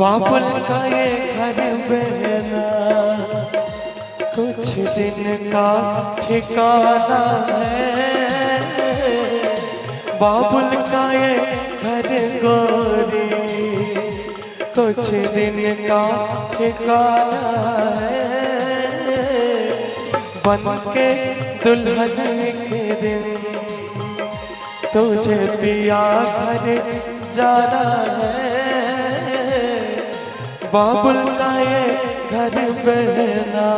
बाबुल का ये घर बहना कुछ दिन का ठिकाना है। बाबुल का ये घर गोरी कुछ दिन का ठिकाना है। बन के दुल्हन के दिन तुझे पिया घर जाना है। बाबुल का ये घर बहना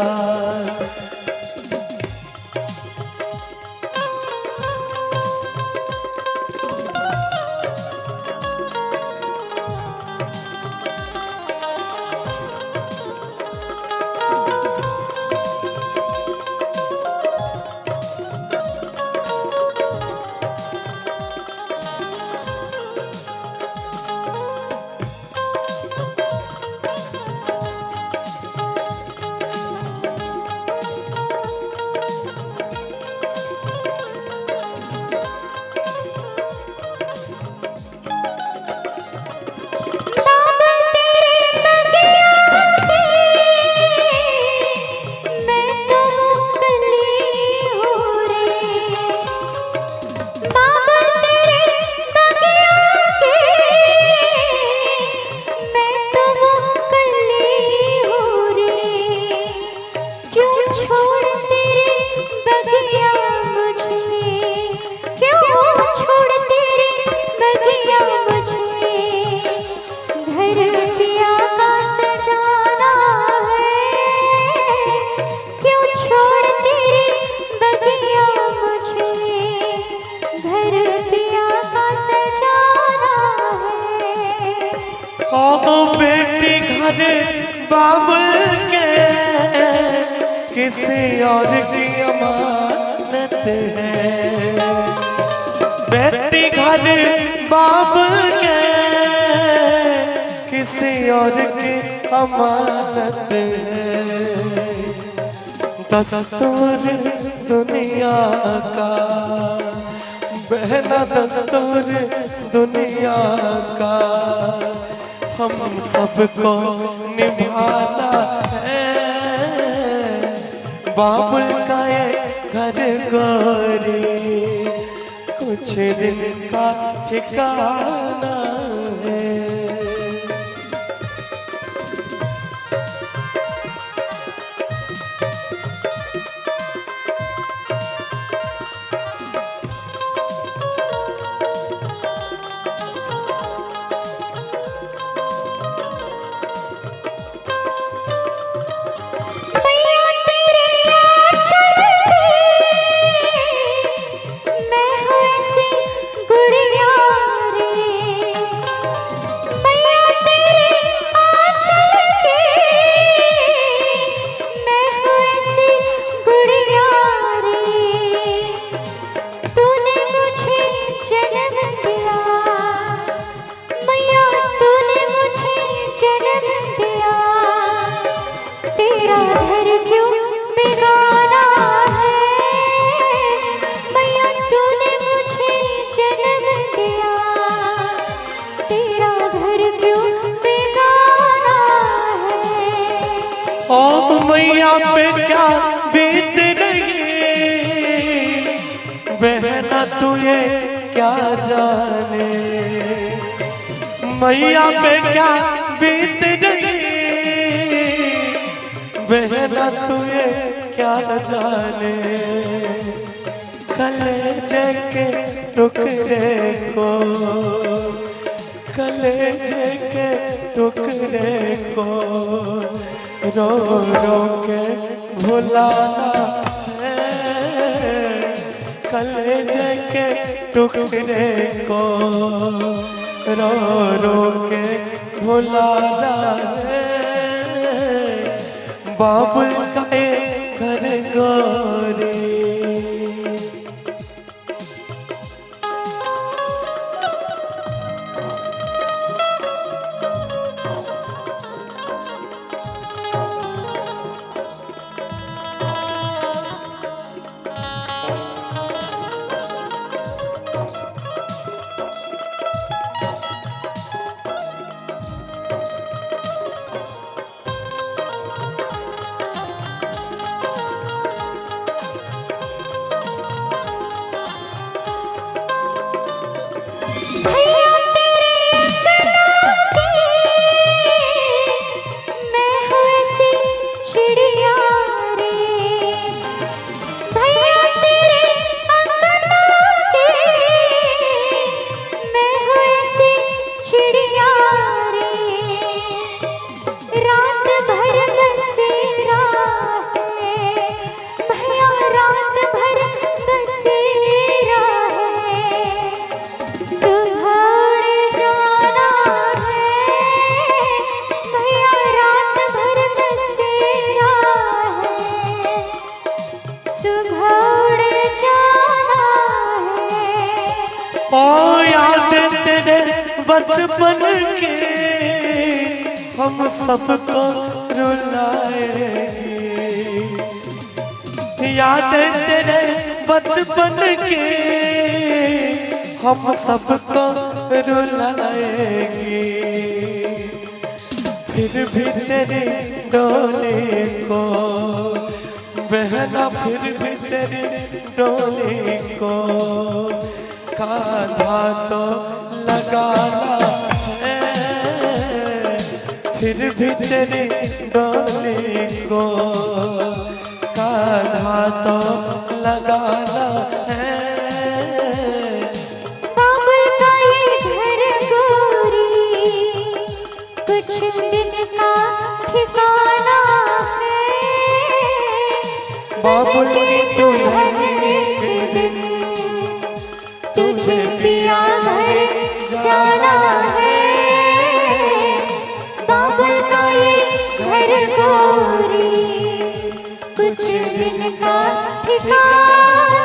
बाबुल के किसी और की अमानत है। बेटी घर बाबुल के किसी और की अमानत है। दस्तूर दुनिया का बहना दस्तूर दुनिया का हम सबको निभाना है। बाबुल का ये घर गोरी कुछ दिन का ठिकाना है। ओ मैया पे क्या बीत रही बहना तू ये क्या जाने। मैया पे क्या बीत रही बहना तू ये क्या जाने। कलेजे के टुकड़े को कलेजे के टुकड़े को रो रो के भुलाना है। कलेजे के टुकड़े को रो रो के भुलाना है। बाबुल का ये घर गोरी बचपन के हम सबको रुलाएंगे। याद तेरे बचपन के हम सबको रुलाएंगे। फिर भी तेरे डोले को बहना, फिर भी तेरे डोले को कांधा तो लगाना है। फिर भी तेरे डोले को कांधा तो लगाना है। बाबुल का ये घर गोरी कुछ दिन का ठिकाना है। बाबुल की दुल्हन के दिन तुझे पिया घर जाना है। बाबुल का ये घर गोरी कुछ दिन का ठिकाना